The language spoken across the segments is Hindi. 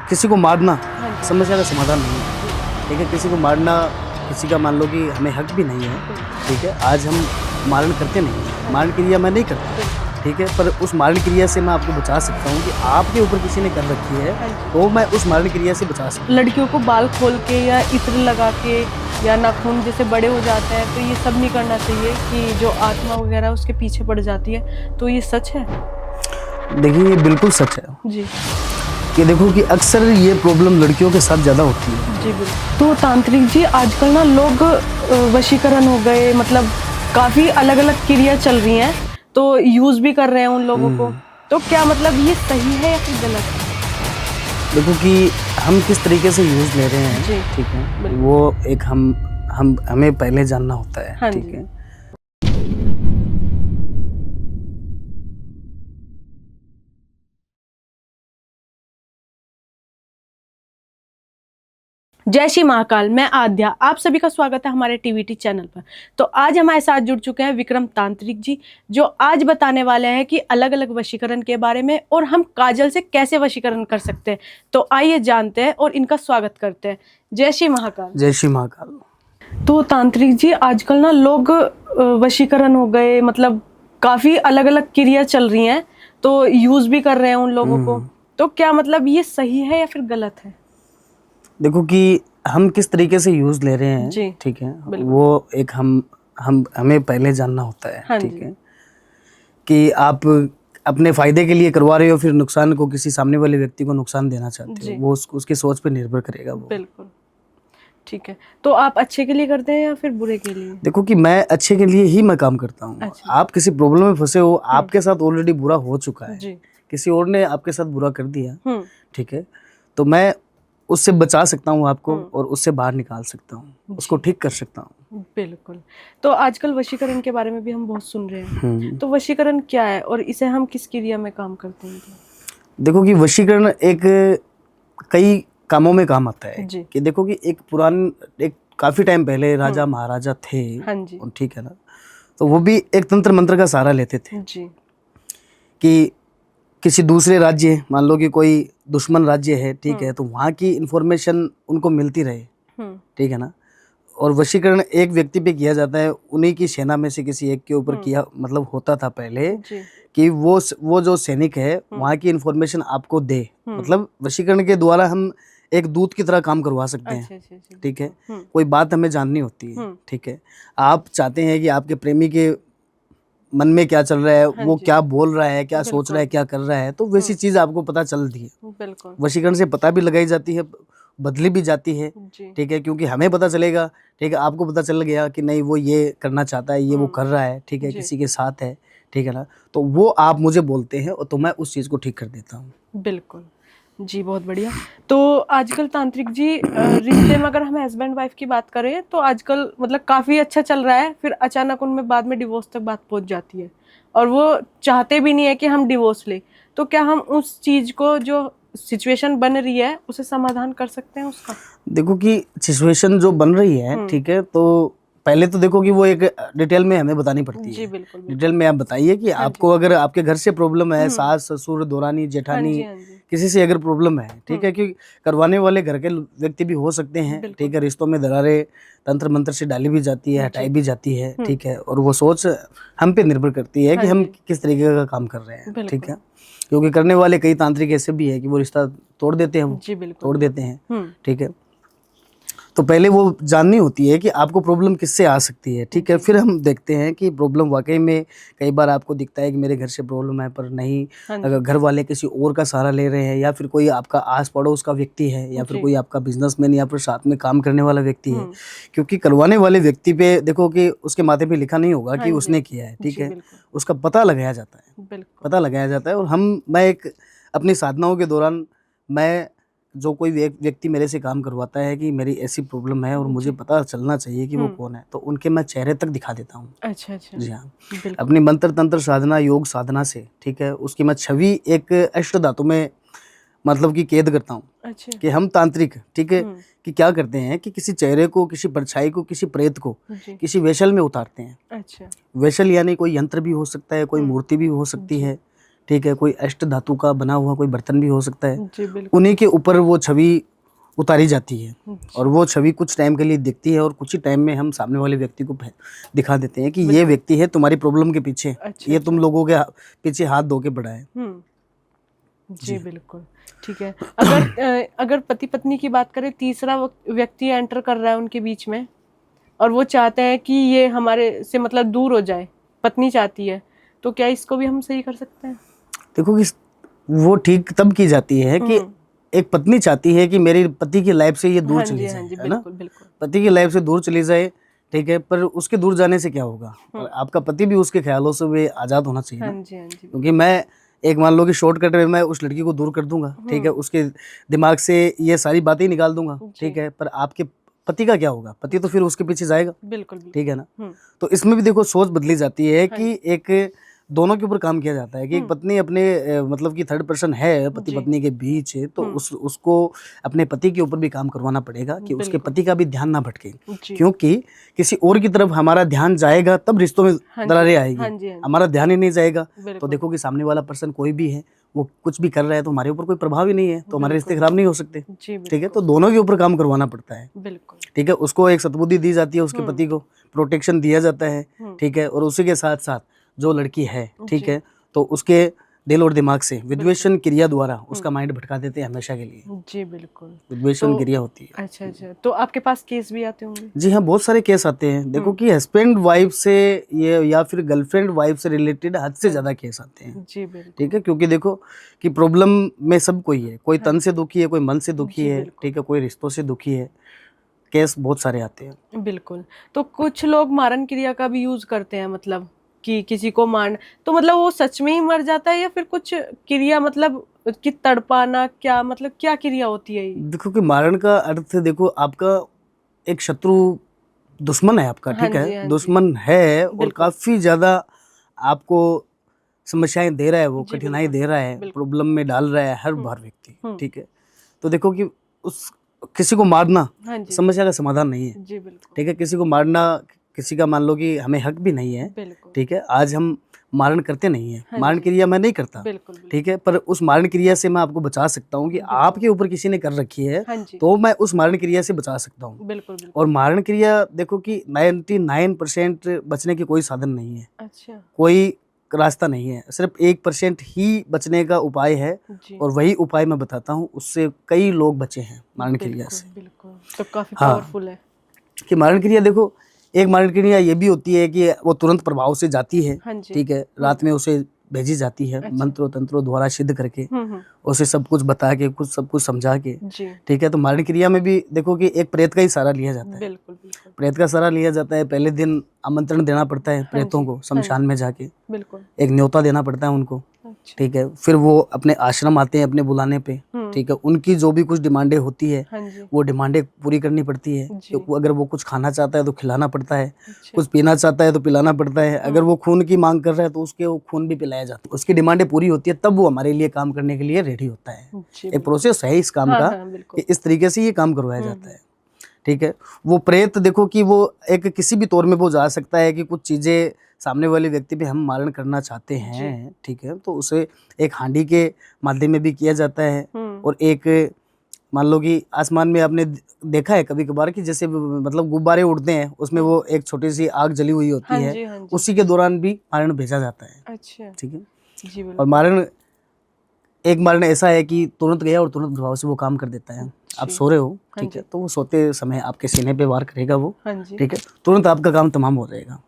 किसी को मारना हाँ जी। समस्या का समाधान नहीं है, ठीक है। किसी को मारना, किसी का मान लो कि हमें हक भी नहीं है, ठीक है। आज हम मारण करते नहीं हैं, मारण क्रिया मैं नहीं करता, ठीक है। पर उस मारण क्रिया से मैं आपको बचा सकता हूँ कि आपके ऊपर किसी ने कर रखी है, तो मैं उस मारण क्रिया से बचा सकता हूँ। लड़कियों को बाल खोल के या इत्र लगा के या नाखून जैसे बड़े हो जाते हैं, तो ये सब नहीं करना चाहिए कि जो आत्मा वगैरह उसके पीछे पड़ जाती है, तो ये सच है? देखिए, ये बिल्कुल सच है जी कि देखो कि अक्सर ये प्रॉब्लम लड़कियों के साथ ज़्यादा होती है। जी बिल्कुल। तो तांत्रिक जी, आजकल ना लोग वशीकरण हो गए, मतलब काफ़ी अलग अलग क्रिया चल रही हैं, तो यूज़ भी कर रहे हैं उन लोगों को, तो क्या मतलब ये सही है या फिर गलत है? देखो कि हम किस तरीके से यूज़ ले रहे हैं, जी ठीक है, बिल्कुल। वो एक हम हमें पहले जानना होता है, हाँ ठीक जी। है। जय श्री महाकाल, मैं आद्या, आप सभी का स्वागत है हमारे टीवीटी चैनल पर। तो आज हमारे साथ जुड़ चुके हैं विक्रम तांत्रिक जी, जो आज बताने वाले हैं कि अलग अलग वशीकरण के बारे में और हम काजल से कैसे वशीकरण कर सकते हैं। तो आइए जानते हैं और इनका स्वागत करते हैं। जय श्री महाकाल। जय श्री महाकाल। तो तांत्रिक जी, आजकल ना लोग वशीकरण हो गए, मतलब काफ़ी अलग अलग क्रिया चल रही हैं, तो यूज़ भी कर रहे हैं उन लोगों को, तो क्या मतलब ये सही है या फिर गलत है? देखो कि हम किस तरीके से यूज़ ले रहे हैं, जी ठीक है, बिल्कुल। वो एक हम हमें पहले जानना होता है, हाँ ठीक जी। है, कि आप अपने फ़ायदे के लिए करवा रहे हो, फिर नुकसान को किसी सामने वाले व्यक्ति को नुकसान देना चाहते हो, जी वो उसकी सोच पे निर्भर करेगा वो। बिल्कुल। ठीक है, तो आप अच्छे के लिए करते हैं या फिर बुरे के लिए? देखो कि मैं अच्छे के लिए ही मैं काम करता हूँ। अच्छा। आप किसी प्रॉब्लम में फँसे हो, आपके साथ ऑलरेडी बुरा हो चुका है, जी। किसी और ने आपके साथ बुरा कर दिया, हम्म ठीक है, तो मैं उससे बचा सकता हूँ आपको हम्म। और उससे बाहर निकाल सकता हूँ, उसको जी ठीक कर सकता हूँ। बिल्कुल। तो आजकल वशीकरण के बारे में भी हम बहुत सुन रहे हैं, तो वशीकरण क्या है और इसे हम किस क्रिया में काम करते हैं? देखो कि वशीकरण एक कई कामों में काम आता है, जी। कि देखो कि एक काफ़ी टाइम पहले राजा महाराजा थे, हाँ जी। ठीक है ना, तो वो भी एक तंत्र मंत्र का सहारा लेते थे जी कि किसी दूसरे राज्य, मान लो कि कोई दुश्मन राज्य है, ठीक है, तो वहाँ की इन्फॉर्मेशन उनको मिलती रहे, हम्म ठीक है ना। और वशीकरण एक व्यक्ति पे किया जाता है, उन्हीं की सेना में से किसी एक के ऊपर किया, मतलब होता था पहले, जी कि वो जो सैनिक है वहाँ की इन्फॉर्मेशन आपको दे, मतलब वशीकरण के द्वारा हम एक दूत की तरह काम करवा सकते हैं, अच्छा अच्छा अच्छा। ठीक है। कोई बात हमें जाननी होती है, ठीक है, आप चाहते हैं कि आपके प्रेमी के मन में क्या चल रहा है, हाँ वो जी। क्या बोल रहा है, क्या सोच रहा है, बिल्कुल क्या कर रहा है, तो वैसी चीज़ आपको पता चलती है। बिल्कुल। वशीकरण से पता भी लगाई जाती है, बदली भी जाती है, जी ठीक है, क्योंकि हमें पता चलेगा, ठीक है, आपको पता चल गया कि नहीं वो ये करना चाहता है, ये वो कर रहा है, ठीक है, जी किसी के साथ है, ठीक है ना, तो वो आप मुझे बोलते हैं और तो मैं उस चीज़ को ठीक कर देता हूँ। बिल्कुल। जी बहुत बढ़िया। तो आजकल तांत्रिक जी, रिश्ते में अगर हम हस्बैंड वाइफ की बात करें तो आजकल मतलब काफ़ी अच्छा चल रहा है, फिर अचानक उनमें बाद में डिवोर्स तक बात पहुंच जाती है और वो चाहते भी नहीं है कि हम डिवोर्स लें, तो क्या हम उस चीज़ को, जो सिचुएशन बन रही है, उसे समाधान कर सकते हैं उसका? देखो कि सिचुएशन जो बन रही है, ठीक है, तो पहले तो देखो कि वो एक डिटेल में हमें बतानी पड़ती जी है। बिल्कुल बिल्कुल। डिटेल में आप बताइए कि हाँ आपको जी। अगर आपके घर से प्रॉब्लम है, सास ससुर दौरानी हाँ जेठानी, जी हाँ जी। किसी से अगर प्रॉब्लम है, ठीक है, क्योंकि करवाने वाले घर के व्यक्ति भी हो सकते हैं, बिल्कुल। ठीक है, रिश्तों में दरारें तंत्र मंत्र से डाली भी जाती है, हटाई जी। भी जाती है, ठीक है, और वो सोच हम पे निर्भर करती है कि हाँ हम जी। किस तरीके का काम कर रहे हैं, ठीक बिल्कुल। है, क्योंकि करने वाले कई तांत्रिक ऐसे भी है कि वो रिश्ता तोड़ देते हैं, वो जी बिल्कुल। तोड़ देते हैं, हुँ। ठीक है। तो पहले वो जाननी होती है कि आपको प्रॉब्लम किससे आ सकती है, ठीक है, जी। फिर हम देखते हैं कि प्रॉब्लम वाकई में, कई बार आपको दिखता है कि मेरे घर से प्रॉब्लम है, पर नहीं, हाँ अगर जी। घर वाले किसी और का सहारा ले रहे हैं, या फिर कोई आपका आस पड़ोस का व्यक्ति है, या फिर जी। कोई आपका बिजनेसमैन या फिर साथ में काम करने वाला व्यक्ति है, हुँ। क्योंकि करवाने वाले व्यक्ति पे देखो कि उसके माथे पे लिखा नहीं होगा हाँ कि जी। उसने किया है, ठीक जी है, बिल्कुल। उसका पता लगाया जाता है, बिल्कुल। पता लगाया जाता है। और मैं एक अपनी साधनाओं के दौरान, मैं जो कोई व्यक्ति मेरे से काम करवाता है कि मेरी ऐसी प्रॉब्लम है और मुझे जी। पता चलना चाहिए कि वो कौन है, तो उनके मैं चेहरे तक दिखा देता हूँ। अच्छा, अच्छा। जी हाँ, बिल्कुल। अपनी मंत्र तंत्र साधना, योग साधना से, ठीक है, उसकी मैं छवि एक अष्ट धातु में, मतलब कि कैद करता हूँ। अच्छा। कि हम तांत्रिक, ठीक है, हुँ। कि क्या करते हैं कि किसी चेहरे को, किसी परछाई को, किसी प्रेत को जी। किसी वेशल में उतारते हैं। अच्छा। वेशल यानी कोई यंत्र भी हो सकता है, कोई मूर्ति भी हो सकती जी। है, ठीक है, कोई अष्ट धातु का बना हुआ कोई बर्तन भी हो सकता है, जी बिल्कुल। उन्हीं के ऊपर वो छवि उतारी जाती है अच्छा। और वो छवि कुछ टाइम के लिए दिखती है और कुछ ही टाइम में हम सामने वाले व्यक्ति को दिखा देते हैं कि ये व्यक्ति है तुम्हारी प्रॉब्लम के पीछे, अच्छा, ये तुम लोगों के पीछे हाथ धो के पड़ा है। जी बिल्कुल। ठीक है, अगर पति पत्नी की बात करें, तीसरा व्यक्ति एंटर कर रहा है उनके बीच में और वो चाहते हैं कि ये हमारे से मतलब दूर हो जाए, पत्नी चाहती है, तो क्या इसको भी हम सही कर सकते हैं? देखो कि वो ठीक तब की जाती है कि एक पत्नी चाहती है कि मेरे पति की लाइफ से ये दूर चली जाए, हाँ जी, है ना, बिल्कुल बिल्कुल। पति की लाइफ से दूर चली जाए, ठीक है, पर उसके दूर जाने से क्या होगा, और आपका पति भी उसके ख्यालों से वे आज़ाद होना चाहिए ना। हाँ जी, हाँ जी। क्योंकि मैं एक मान लो कि शॉर्टकट में मैं उस लड़की को दूर कर दूंगा, ठीक है, उसके दिमाग से ये सारी बातें ही निकाल दूंगा, ठीक है, पर आपके पति का क्या होगा, पति तो फिर उसके पीछे जाएगा, बिल्कुल ठीक है ना। तो इसमें भी देखो सोच बदली जाती है कि एक दोनों के ऊपर काम किया जाता है कि एक पत्नी अपने मतलब कि थर्ड पर्सन है पति पत्नी के बीच है, तो उसको अपने पति के ऊपर भी काम करवाना पड़ेगा कि उसके पति का भी ध्यान ना भटके, क्योंकि किसी और की तरफ हमारा ध्यान जाएगा तब रिश्तों में दरारें आएगी, हमारा ध्यान ही नहीं जाएगा तो देखो कि सामने वाला पर्सन कोई भी है वो कुछ भी कर रहा है तो हमारे ऊपर कोई प्रभाव ही नहीं है, तो हमारे रिश्ते खराब नहीं हो सकते, ठीक है। तो दोनों के ऊपर काम करवाना पड़ता है, ठीक है। उसको एक सद्बुद्धि दी जाती है, उसके पति को प्रोटेक्शन दिया जाता है, ठीक है, और उसी के साथ साथ जो लड़की है, ठीक है, तो उसके दिल और दिमाग से विद्वेषण क्रिया द्वारा उसका माइंड भटका देते हैं हमेशा के लिए। जी बिल्कुल, विद्वेषण क्रिया होती है। अच्छा अच्छा, तो आपके पास केस भी आते होंगे? जी हाँ, बहुत सारे केस आते हैं। देखो कि हस्बैंड वाइफ से ये या फिर गर्लफ्रेंड वाइफ से रिलेटेड हद से ज्यादा केस आते हैं, जी बिल्कुल, ठीक है, क्योंकि देखो कि प्रॉब्लम में सब कोई है, कोई तन से दुखी है, कोई मन से दुखी है, ठीक है, कोई रिश्तों से दुखी है, केस बहुत सारे आते हैं। बिल्कुल। तो कुछ लोग मारन क्रिया का भी यूज करते हैं, मतलब कि किसी को मार, तो मतलब वो सच में ही मर जाता है या फिर कुछ क्रिया, मतलब कि तड़पाना, क्या मतलब क्या क्रिया होती है ये? देखो कि मारण का अर्थ देखो आपका एक शत्रु दुश्मन है आपका, ठीक है, दुश्मन है और काफी ज्यादा आपको समस्याएं दे रहा है, वो कठिनाई दे रहा है, प्रॉब्लम में डाल रहा है हर बार व्यक्ति, ठीक है। तो देखो कि उस किसी को मारना समस्या का समाधान नहीं है, ठीक है, किसी को मारना किसी का मान लो कि हमें हक भी नहीं है, ठीक है। आज हम मारण करते नहीं है, मारण क्रिया मैं नहीं करता, ठीक है, पर उस मारण क्रिया से मैं आपको बचा सकता हूँ कि आपके ऊपर किसी ने कर रखी है तो मैं उस मारण क्रिया से बचा सकता हूँ। और मारण क्रिया देखो कि 99% बचने की कोई साधन नहीं है, अच्छा, कोई रास्ता नहीं है, सिर्फ 1% ही बचने का उपाय है और वही उपाय मैं बताता हूँ, उससे कई लोग बचे हैं मारण क्रिया से। बिल्कुल, तो काफी पावरफुल है कि मारण क्रिया देखो, एक मारण क्रिया ये भी होती है कि वो तुरंत प्रभाव से जाती है, ठीक है, रात में उसे भेजी जाती है, मंत्रों तंत्रों द्वारा सिद्ध करके, उसे सब कुछ बता के सब कुछ समझा के, ठीक है। तो मारण क्रिया में भी देखो कि एक प्रेत का ही सहारा लिया जाता है, बिल्कुल बिल्कुल, प्रेत का सहारा लिया जाता है। पहले दिन आमंत्रण देना पड़ता है प्रेतों को शमशान में जाके, बिल्कुल एक न्योता देना पड़ता है उनको, ठीक है। फिर वो अपने आश्रम आते हैं अपने बुलाने पे, ठीक है, उनकी जो भी कुछ डिमांडें होती है वो डिमांडें पूरी करनी पड़ती है, क्योंकि अगर वो कुछ खाना चाहता है तो खिलाना पड़ता है, कुछ पीना चाहता है तो पिलाना पड़ता है, अगर वो खून की मांग कर रहा है तो उसके वो खून भी पिलाया जाता है, उसकी डिमांडें पूरी होती है तब वो हमारे लिए काम करने के लिए रेडी होता है। एक प्रोसेस है इस काम का कि इस तरीके से ये काम करवाया जाता है, ठीक है। वो प्रेत देखो कि वो एक किसी भी तौर में वो जा सकता है कि कुछ चीजें सामने वाले व्यक्ति पे हम मारण करना चाहते हैं, ठीक है, तो उसे एक हांडी के माध्यम में भी किया जाता है और एक मान लो कि आसमान में आपने देखा है कभी कभार कि जैसे मतलब गुब्बारे उड़ते हैं, उसमें वो एक छोटी सी आग जली हुई होती है, उसी के दौरान भी मारण भेजा जाता है, अच्छा, ठीक है। और मारण एक मारण ऐसा है कि तुरंत गया और तुरंत प्रभाव से वो काम कर देता है। आप सो रहे हो, ठीक है, तो वो सोते समय आपके सीने पे वार करेगा वो, ठीक है, तुरंत आपका काम तमाम हो जाएगा।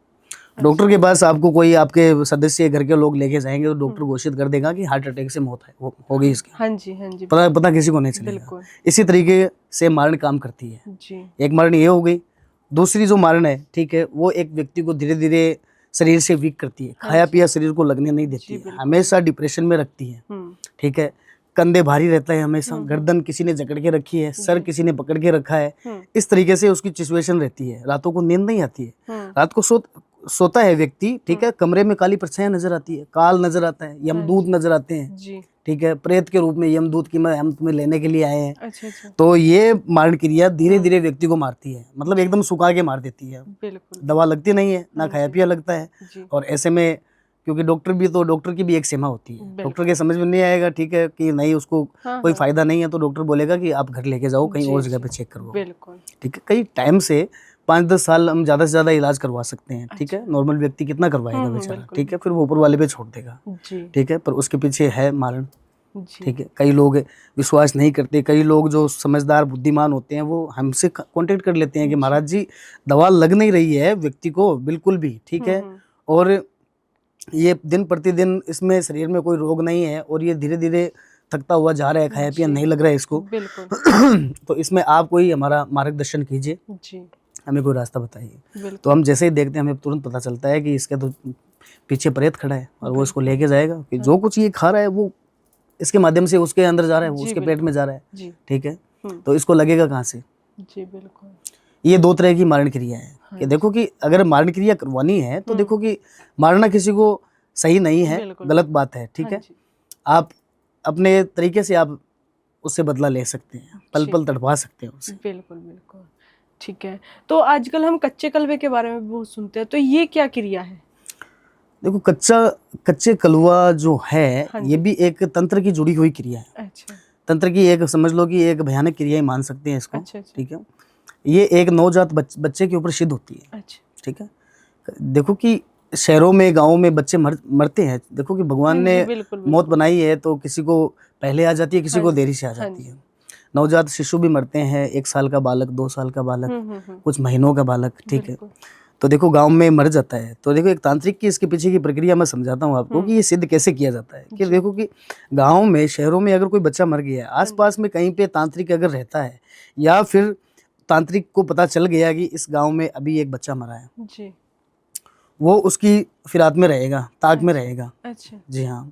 डॉक्टर के पास आपको कोई आपके सदस्य घर के लोग लेके जाएंगे तो डॉक्टर घोषित कर देगा कि हार्ट अटैक से मौत हो गई इसकी, हाँ जी, पता किसी को नहीं चलेगा। इसी तरीके से मारण काम करती है जी। एक मारण ये हो गई। दूसरी जो मारण है, ठीक है, वो एक व्यक्ति को धीरे धीरे शरीर से वीक करती है, खाया पिया शरीर को लगने नहीं देती है, हमेशा डिप्रेशन में रखती है, ठीक है, कंधे भारी रहता है हमेशा, गर्दन किसी ने जकड़ के रखी है, सर किसी ने पकड़ के रखा है, इस तरीके से उसकी सिचुएशन रहती है। रातों को नींद नहीं आती है, रात को सोता है व्यक्ति, ठीक है, कमरे में काली परछाइयां नजर आती है, काल नजर आता है, यमदूत नजर आते हैं, ठीक है, प्रेत के रूप में यमदूत की हम तुम्हें लेने के लिए आए हैं। अच्छा। तो ये मारण क्रिया धीरे धीरे व्यक्ति को मारती है, मतलब एकदम सुखा के मार देती है, दवा लगती नहीं है, ना खाया पिया लगता है, और ऐसे में क्योंकि डॉक्टर की भी एक सीमा होती है। बिल्कुल। डॉक्टर के समझ में नहीं आएगा, ठीक है, कि नहीं उसको हाँ, कोई हाँ। फायदा नहीं है, तो डॉक्टर बोलेगा कि आप घर लेके जाओ, कहीं जी, और जगह जी। पे चेक करवाओ। बिल्कुल। ठीक है, कई टाइम से 5-10 साल हम ज़्यादा से ज़्यादा इलाज करवा सकते हैं। ठीक है, अच्छा। नॉर्मल व्यक्ति कितना करवाएगा हम्म, बेचारा, बिल्कुल, ठीक है, फिर वो ऊपर वाले पे छोड़ देगा। जी, ठीक है, पर उसके पीछे है मारण। जी। ठीक है, कई लोग विश्वास नहीं करते, कई लोग जो समझदार बुद्धिमान होते हैं वो हमसे कांटेक्ट कर लेते हैं कि जी। महाराज जी दवा लग नहीं रही है व्यक्ति को बिल्कुल भी। ठीक है, और ये दिन प्रतिदिन इसमें शरीर में कोई रोग नहीं है और ये धीरे धीरे थकता हुआ जा रहा है, खाया पिया जी। नहीं लग रहा है इसको। बिल्कुल। तो इसमें आप कोई हमारा मार्गदर्शन कीजिए, जी, हमें कोई रास्ता बताइए। बिल्कुल। तो हम जैसे ही देखते हैं हमें तुरंत पता चलता है कि इसके तो पीछे प्रेत खड़ा है और वो इसको लेके जाएगा, कि जो कुछ ये खा रहा है वो इसके माध्यम से उसके अंदर जा रहा है, वो जी, उसके पेट बिल्कुल। में जा रहा है। जी, ठीक है, तो इसको लगेगा कहाँ से? जी, बिल्कुल। ये 2 तरह की मारण क्रिया है हाँ कि देखो कि अगर मारण क्रिया करवानी है तो देखो कि मारना किसी को सही नहीं है, बिल्कुल, गलत बात है। ठीक हाँ है, जी। आप अपने तरीके से आप उससे बदला ले सकते हैं, पल जी। पल तड़पा सकते हैं उसे। बिल्कुल, बिल्कुल। ठीक है। तो आजकल हम कच्चे कलवे के बारे में बहुत सुनते हैं, तो ये क्या क्रिया है? देखो कच्चे कलवा जो है हाँ ये जी। भी एक तंत्र की जुड़ी हुई क्रिया है। अच्छा, तंत्र की एक समझ लो कि एक भयानक क्रिया ही मान सकते हैं इसको। अच्छा, अच्छा। ठीक है, ये एक नवजात बच्चे के ऊपर सिद्ध होती है। अच्छा। ठीक है, देखो कि शहरों में गाँवों में बच्चे मरते हैं। देखो कि भगवान हाँ ने जी, बिल्कुल, मौत बिल्कुल। बनाई है तो किसी को पहले आ जाती है, किसी हाँ को जी, देरी से आ हाँ जाती जी। है। नवजात शिशु भी मरते हैं, 1 साल का बालक, 2 साल का बालक, कुछ महीनों का बालक। ठीक है, बिल्कुल। तो देखो गाँव में मर जाता है। तो देखो एक तांत्रिक की इसके पीछे की प्रक्रिया मैं समझाता हूँ आपको कि ये सिद्ध कैसे किया जाता है। कि जी। देखो कि गाँव में, शहरों में अगर कोई बच्चा मर गया है, आस-पास में कहीं पे तांत्रिक अगर रहता है या फिर तांत्रिक को पता चल गया कि इस गाँव में अभी एक बच्चा मरा है, जी। वो उसकी फिरात में रहेगा, ताक में अच्छा, रहेगा। अच्छा। जी हाँ,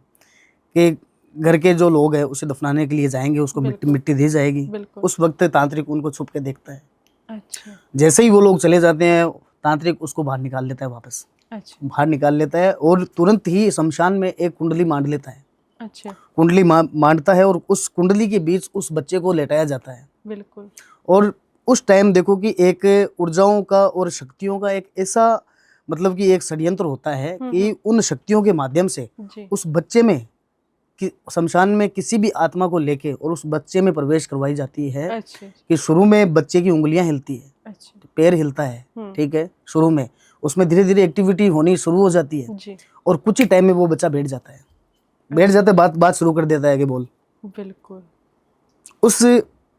कि घर के जो लोग हैं उसे दफनाने के लिए जाएँगे, उसको बिल्कुल, मिट्टी दी जाएगी। बिल्कुल। उस वक़्त तांत्रिक उनको छुप के देखता है। अच्छा, जैसे ही वो लोग चले जाते हैं, तांत्रिक उसको बाहर निकाल लेता है वापस। अच्छा, बाहर निकाल लेता है और तुरंत ही शमशान में एक कुंडली मांड लेता है। अच्छा। कुंडली मांडता है और उस कुंडली के बीच उस बच्चे को लेटाया जाता है। बिल्कुल। और उस टाइम देखो कि एक ऊर्जाओं का और शक्तियों का एक ऐसा मतलब कि एक षड्यंत्र होता है कि उन शक्तियों के माध्यम से जी। उस बच्चे में कि शमशान में किसी भी आत्मा को लेके और उस बच्चे में प्रवेश करवाई जाती है। अच्छा, कि शुरू में बच्चे की उंगलियां हिलती है, अच्छा। पैर हिलता है। ठीक है, शुरू में उसमें धीरे धीरे एक्टिविटी होनी शुरू हो जाती है जी। और कुछ ही टाइम में वो बच्चा बैठ जाता है। बैठ जाता है, बात शुरू कर देता है कि बोल। बिल्कुल। उस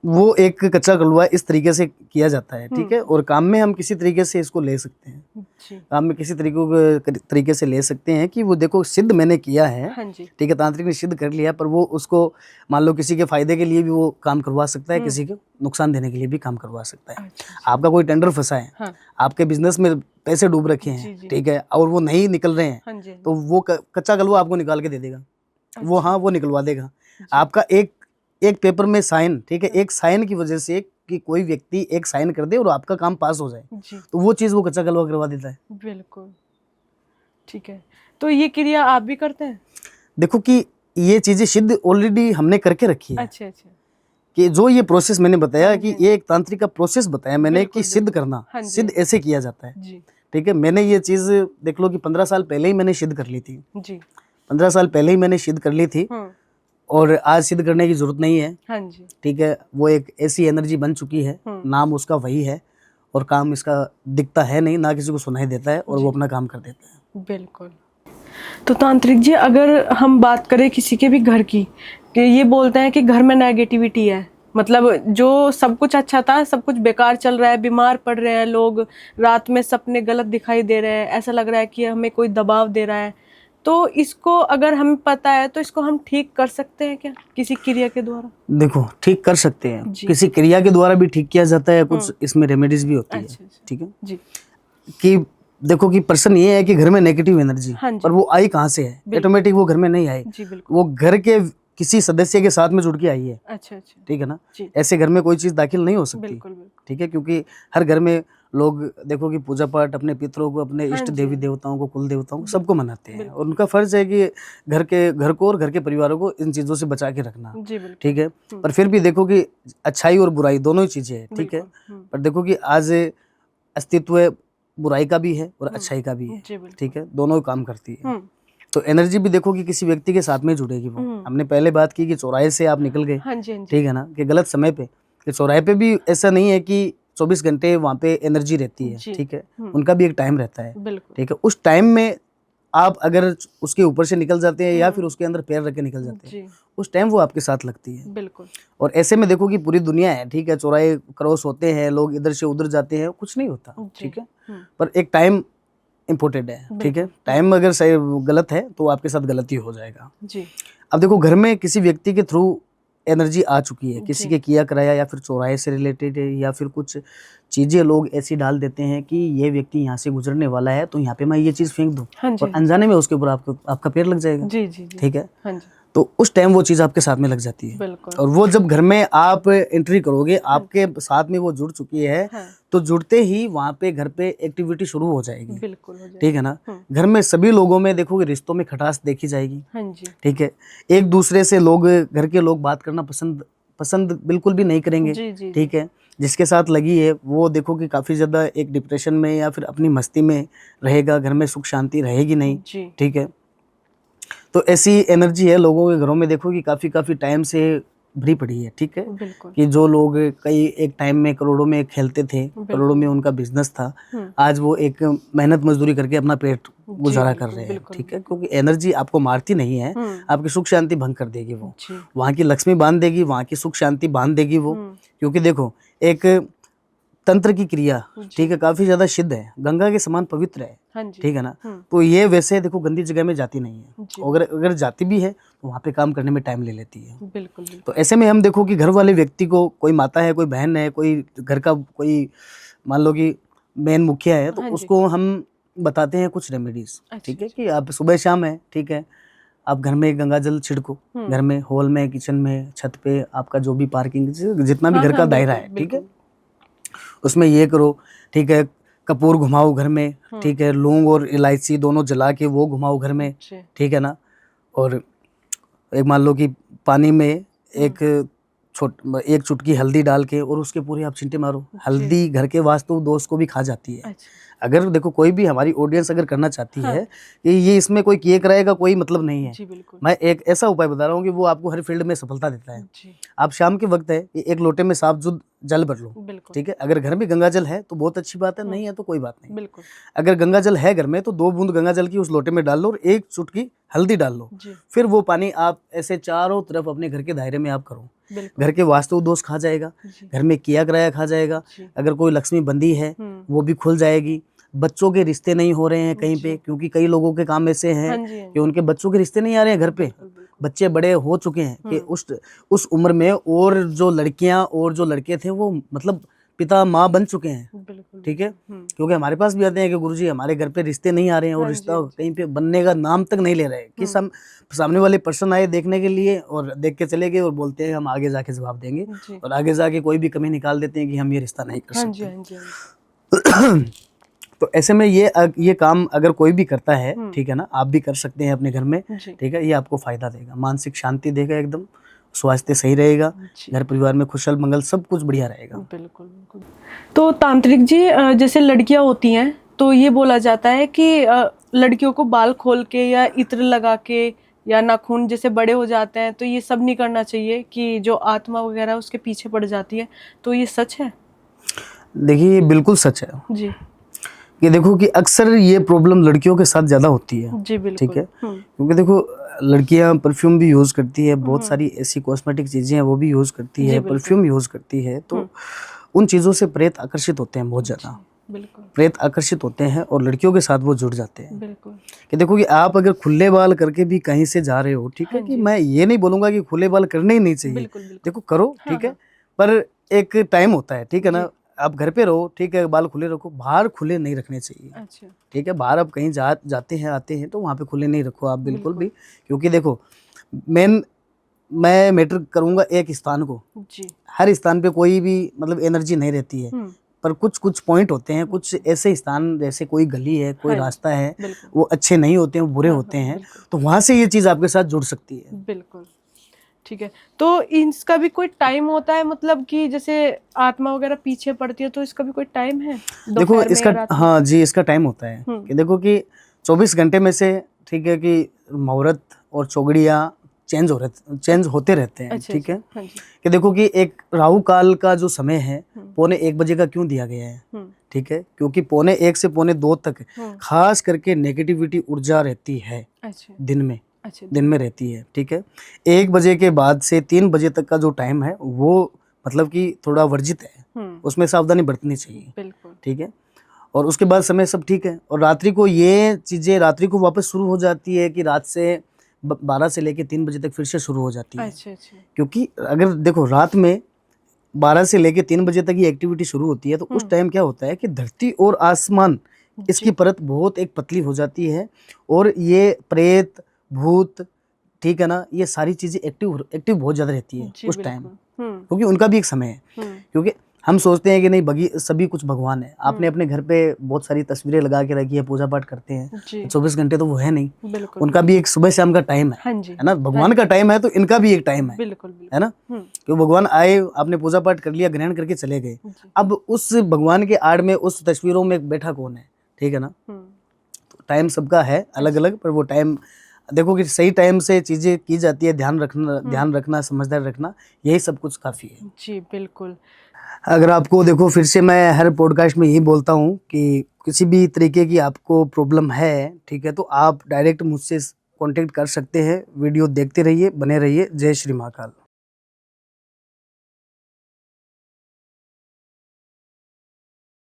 वो एक कच्चा कलवा इस तरीके से किया जाता है। ठीक है, और काम में हम किसी तरीके से इसको ले सकते हैं। जी। काम में किसी तरीके से ले सकते हैं कि वो देखो सिद्ध मैंने किया है। हाँ जी। ठीक है, तांत्रिक ने सिद्ध कर लिया, पर वो उसको मान लो किसी के फायदे के लिए भी वो काम करवा सकता है, किसी को नुकसान देने के लिए भी काम करवा सकता है। अच्छा। आपका कोई टेंडर फंसा है, हाँ। आपके बिजनेस में पैसे डूब रखे जी, हैं, जी। ठीक है, और वो नहीं निकल रहे हैं, हाँ जी। तो वो कच्चा कलवा आपको निकाल के दे देगा। वो अच्छा। हाँ, वो निकलवा देगा आपका एक पेपर में साइन। ठीक है, एक साइन की वजह से कि कोई व्यक्ति एक साइन कर दे और आपका काम पास हो जाए, जी। तो वो चीज़ वो कच्चा कलवा करवा देता है। बिल्कुल। ठीक है, तो ये क्रिया आप भी करते हैं? देखो कि ये चीज़ें सिद्ध ऑलरेडी हमने करके रखी है। अच्छा, अच्छा। कि जो ये प्रोसेस मैंने बताया हाँ कि जी, ये एक तांत्रिक का प्रोसेस बताया मैंने बिल्कुल, कि सिद्ध बिल्कुल। करना, हाँ जी, सिद्ध ऐसे किया जाता है। जी, ठीक है, मैंने ये चीज़ देख लो कि 15 साल पहले ही मैंने सिद्ध कर ली थी। जी। 15 साल पहले ही मैंने सिद्ध कर ली थी और आज सिद्ध करने की ज़रूरत नहीं है। हाँ जी। ठीक है, वो एक ऐसी एनर्जी बन चुकी है, नाम उसका वही है और काम इसका दिखता है नहीं, ना किसी को सुनाई देता है, और वो अपना काम कर देता है। बिल्कुल। तो तांत्रिक जी, अगर हम बात करें किसी के भी घर की, कि ये बोलते हैं कि घर में नेगेटिविटी है, मतलब जो सब कुछ अच्छा था सब कुछ बेकार चल रहा है, बीमार पड़ रहे हैं लोग, रात में सपने गलत दिखाई दे रहे हैं, ऐसा लग रहा है कि हमें कोई दबाव दे रहा है, तो इसको अगर हमें पता है तो इसको हम ठीक कर सकते हैं क्या किसी क्रिया के द्वारा? देखो ठीक कर सकते हैं, जी। किसी क्रिया के द्वारा भी ठीक किया जाता है, कुछ इसमें रेमेडीज भी होती है। अच्छा, अच्छा। ठीक है, जी। कि देखो कि पर्सन ये है कि घर में नेगेटिव एनर्जी, हाँ जी। पर वो आई कहाँ से है? ऑटोमेटिक वो घर में नहीं आई, जी बिल्कुल। वो घर के किसी सदस्य के साथ में जुड़ के आई है। अच्छा, अच्छा। ठीक है ना, जी। ऐसे घर में कोई चीज़ दाखिल नहीं हो सकती। बिल्कुल, बिल्कुल। ठीक है, क्योंकि हर घर में लोग देखो कि पूजा पाठ अपने पितरों को, अपने इष्ट जी। देवी देवताओं को, कुल देवताओं को, सबको मनाते हैं, और उनका फर्ज है कि घर को और घर के परिवारों को इन चीज़ों से बचा के रखना। जी बिल्कुल। ठीक है, पर फिर भी देखो कि अच्छाई और बुराई दोनों ही चीज़ें हैं। ठीक है, पर देखो कि आज अस्तित्व बुराई का भी है और अच्छाई का भी है। जी बिल्कुल। ठीक है, दोनों काम करती है। तो एनर्जी भी देखो कि किसी व्यक्ति के साथ में जुड़ेगी वो। हमने पहले बात की कि चौराहे से आप निकल गए, हाँ जी, हाँ जी। ठीक है ना, कि गलत समय पे, कि चौराहे पे भी ऐसा नहीं है कि 24 घंटे वहाँ पे एनर्जी रहती है, जी। ठीक है, उनका भी एक टाइम रहता है, बिल्कुल। ठीक है। उस टाइम में आप अगर उसके ऊपर से निकल जाते हैं या फिर उसके अंदर पैर रख के निकल जाते हैं, जी, उस टाइम वो आपके साथ लगती है। बिल्कुल। और ऐसे में देखो कि पूरी दुनिया है, ठीक है, चौराहे क्रॉस होते हैं, लोग इधर से उधर जाते हैं, कुछ नहीं होता, जी। ठीक है, हम्म, पर एक टाइम इम्पोर्टेंट है, ठीक है। टाइम अगर सही गलत है तो आपके साथ गलती हो जाएगा। जी, अब देखो घर में किसी व्यक्ति के थ्रू एनर्जी आ चुकी है, किसी जी। के किया कराया या फिर चौराहे से रिलेटेड है, या फिर कुछ चीज़ें लोग ऐसी डाल देते हैं कि ये व्यक्ति यहाँ से गुजरने वाला है तो यहाँ पे मैं ये चीज़ फेंक दूँ, हाँ जी, और अनजाने में उसके ऊपर आपका पैर लग जाएगा, जी, जी, जी। ठीक है। हाँ जी, तो उस टाइम वो चीज़ आपके साथ में लग जाती है, बिल्कुल। और वो जब घर में आप एंट्री करोगे, आपके साथ में वो जुड़ चुकी है, हाँ, तो जुड़ते ही वहाँ पे घर पे एक्टिविटी शुरू हो जाएगी, बिल्कुल हो जाएगा। ठीक है ना। घर में सभी लोगों में देखोगे रिश्तों में खटास देखी जाएगी, हाँ जी, ठीक है। एक दूसरे से लोग, घर के लोग बात करना पसंद बिल्कुल भी नहीं करेंगे, जी, जी, ठीक है। जिसके साथ लगी है वो देखो कि काफ़ी ज़्यादा एक डिप्रेशन में या फिर अपनी मस्ती में रहेगा, घर में सुख शांति रहेगी नहीं, जी, ठीक है। तो ऐसी एनर्जी है लोगों के घरों में, देखो कि काफ़ी टाइम से भरी पड़ी है, ठीक है। बिल्कुल। कि जो लोग कई एक टाइम में करोड़ों में खेलते थे, करोड़ों में उनका बिजनेस था, आज वो एक मेहनत मजदूरी करके अपना पेट गुजारा कर रहे हैं, बिल्कुल, ठीक है। क्योंकि एनर्जी आपको मारती नहीं है, आपकी सुख शांति भंग कर देगी वो, जी, वहाँ की लक्ष्मी बांध देगी, वहाँ की सुख शांति बांध देगी वो। क्योंकि देखो एक तंत्र की क्रिया, ठीक है, काफ़ी ज़्यादा सिद्ध है, गंगा के समान पवित्र है, हाँ जी, ठीक है ना। तो ये वैसे देखो गंदी जगह में जाती नहीं है, जी, अगर जाती भी है तो वहाँ पे काम करने में टाइम ले लेती है। बिल्कुल, बिल्कुल। तो ऐसे में हम देखो कि घर वाले व्यक्ति को, कोई माता है, कोई बहन है, कोई घर का कोई मान लो कि मेन मुखिया है, तो हाँ जी। उसको हम बताते हैं कुछ रेमेडीज, अच्छा, ठीक है, कि आप सुबह शाम है, ठीक है, आप घर में गंगा जल छिड़को, घर में, हॉल में, किचन में, छत पे, आपका जो भी पार्किंग जितना भी हाँ, घर का हाँ, दायरा बिल्कुल, है, ठीक है, बिल्कुल। उसमें ये करो, ठीक है। कपूर घुमाओ घर में, ठीक है, लौंग और इलायची दोनों जला के वो घुमाओ घर में, जी, ठीक है ना। और एक मान लो कि पानी में एक एक चुटकी हल्दी डाल के और उसके पूरे आप छींटे मारो। हल्दी घर के वास्तु दोष को भी खा जाती है। अच्छा, अगर देखो कोई भी हमारी ऑडियंस अगर करना चाहती हाँ। है कि ये इसमें कोई किए कराएगा कोई मतलब नहीं है, जी, बिल्कुल। मैं एक ऐसा उपाय बता रहा हूँ कि वो आपको हर फील्ड में सफलता देता है। जी, आप शाम के वक्त है कि एक लोटे में साफ शुद्ध जल भर लो, बिल्कुल, ठीक है। अगर घर में गंगा जल है तो बहुत अच्छी बात है, नहीं है तो कोई बात नहीं। बिल्कुल। अगर गंगा जल है घर में तो 2 बूंद गंगा जल की उस लोटे में डाल लो और एक चुटकी हल्दी डाल लो। जी, फिर वो पानी आप ऐसे चारों तरफ अपने घर के दायरे में आप करो। बिल्कुल। घर के वास्तु दोष खा जाएगा, जी, घर में किया कराया खा जाएगा। जी, अगर कोई लक्ष्मी बंदी है वो भी खुल जाएगी। बच्चों के रिश्ते नहीं हो रहे हैं कहीं पे, क्योंकि कई लोगों के काम ऐसे हैं हाँ जी, हाँ कि जी, उनके बच्चों के रिश्ते नहीं आ रहे हैं घर पे। बिल्कुल, बिल्कुल। बच्चे बड़े हो चुके हैं कि उस उम्र में, और जो लड़कियां और जो लड़के थे वो मतलब पिता माँ बन चुके हैं, बिल्कुल, ठीक है। बिल्कुल। क्योंकि हमारे पास भी आते हैं कि गुरुजी हमारे घर पे रिश्ते नहीं आ रहे हैं और हाँ जी, रिश्ता हाँ जी। कहीं पे बनने का नाम तक नहीं ले रहे हैं, कि सामने वाले पर्सन आए देखने के लिए और देख के चले गए और बोलते हैं हम आगे जाके जवाब देंगे, जी, और आगे जाके कोई भी कमी निकाल देते हैं कि हम ये रिश्ता नहीं कर हाँ जी, सकते। हाँ जी, हाँ जी। तो ऐसे में ये काम अगर कोई भी करता है, ठीक है ना, आप भी कर सकते हैं अपने घर में, जी, ठीक है। ये आपको फायदा देगा, मानसिक शांति देगा, एकदम स्वास्थ्य सही रहेगा, जी। घर परिवार में खुशहाल मंगल सब कुछ बढ़िया रहेगा। बिल्कुल, बिल्कुल। तो तांत्रिक जी, जैसे लड़कियां होती हैं तो ये बोला जाता है कि लड़कियों को बाल खोल के या इत्र लगा के या नाखून जैसे बड़े हो जाते हैं तो ये सब नहीं करना चाहिए, कि जो आत्मा वगैरह उसके पीछे पड़ जाती है। तो ये सच है? देखिए ये बिल्कुल सच है जी, कि देखो कि अक्सर ये प्रॉब्लम लड़कियों के साथ ज़्यादा होती है, जी, ठीक बिल्कुल। है। क्योंकि देखो लड़कियां परफ्यूम भी यूज़ करती है, बहुत सारी ऐसी कॉस्मेटिक चीज़ें हैं वो भी यूज़ करती जी, है, बिल्कुल। परफ्यूम यूज़ करती है, तो उन चीज़ों से प्रेत आकर्षित होते हैं बहुत ज़्यादा। बिल्कुल, प्रेत आकर्षित होते हैं और लड़कियों के साथ वो जुड़ जाते हैं। बिल्कुल। कि देखो कि आप अगर खुले बाल करके भी कहीं से जा रहे हो, ठीक है, हाँ कि जी। मैं ये नहीं बोलूँगा कि खुले बाल करने ही नहीं चाहिए, बिल्कुल, बिल्कुल। देखो करो, हाँ, ठीक है, हाँ। पर एक टाइम होता है, ठीक है ना। जी। आप घर पे रहो, ठीक है, बाल खुले रखो, बाहर खुले नहीं रखने चाहिए, अच्छा, ठीक है। बाहर आप कहीं जाते हैं आते हैं तो वहाँ पे खुले नहीं रखो आप बिल्कुल बिल्कुल। भी, क्योंकि देखो मैं मैटर करूँगा एक स्थान को, जी। हर स्थान पे कोई भी मतलब एनर्जी नहीं रहती है, हुँ, पर कुछ कुछ पॉइंट होते हैं, कुछ ऐसे स्थान जैसे कोई गली है, कोई हाँ जी, रास्ता है, बिल्कुल। वो अच्छे नहीं होते हैं, वो बुरे हाँ, होते हाँ, हैं, बिल्कुल। तो वहाँ से ये चीज़ आपके साथ जुड़ सकती है। बिल्कुल, ठीक है। तो इसका भी कोई टाइम होता है, मतलब कि जैसे आत्मा वगैरह पीछे पड़ती है तो इसका भी कोई टाइम है? देखो दोपहर में या इसका, रात में? हाँ जी, इसका टाइम होता है हुँ, कि देखो कि 24 घंटे में से, ठीक है कि मुहूर्त और चौगड़ियाँ चेंज होते रहते हैं, अच्छा ठीक है। हाँ जी। कि देखो कि एक राहु काल का जो समय है 1:45 का क्यों दिया गया है, ठीक है, क्योंकि 1:45 से 2:45 तक खास करके नेगेटिविटी ऊर्जा रहती है अच्छा दिन में, अच्छा दिन में रहती है, ठीक है। 1 बजे के बाद से 3 बजे तक का जो टाइम है वो मतलब कि थोड़ा वर्जित है, उसमें सावधानी बरतनी चाहिए, बिल्कुल ठीक है। और उसके बाद समय सब ठीक है। और रात्रि को ये चीज़ें रात्रि को वापस शुरू हो जाती है कि रात से 12 से लेके 3 बजे तक फिर से शुरू हो जाती है। अच्छा अच्छा क्योंकि अगर देखो रात में 12 से लेके 3 बजे तक ये एक्टिविटी शुरू होती है तो उस टाइम क्या होता है कि धरती और आसमान इसकी परत बहुत एक पतली हो जाती है और ये प्रेत भूत, ठीक है ना, ये सारी चीज़ें एक्टिव बहुत ज़्यादा रहती है जी उस टाइम, बिल्कुल क्योंकि उनका भी एक समय है। क्योंकि हम सोचते हैं कि नहीं सभी कुछ भगवान है। आपने अपने घर पे बहुत सारी तस्वीरें लगा के रखी है, पूजा पाठ करते हैं, जी 24 घंटे तो वो है नहीं, बिल्कुल उनका भी एक सुबह शाम का टाइम हाँ जी है ना। भगवान का टाइम है तो इनका भी एक टाइम है बिल्कुल बिल्कुल है ना। कि भगवान आए, आपने पूजा पाठ कर लिया, ग्रहण करके चले गए। जी अब उस भगवान के आड़ में उस तस्वीरों में बैठा कौन है, ठीक है ना। तो टाइम सबका है अलग अलग, पर वो टाइम देखो कि सही टाइम से चीजें की जाती है, ध्यान रखना समझदार रखना, यही सब कुछ काफी है। जी बिल्कुल अगर आपको देखो फिर से मैं हर पॉडकास्ट में यही बोलता हूँ कि किसी भी तरीके की आपको प्रॉब्लम है, ठीक है, तो आप डायरेक्ट मुझसे कांटेक्ट कर सकते हैं। वीडियो देखते रहिए, बने रहिए। जय श्री महाकाल।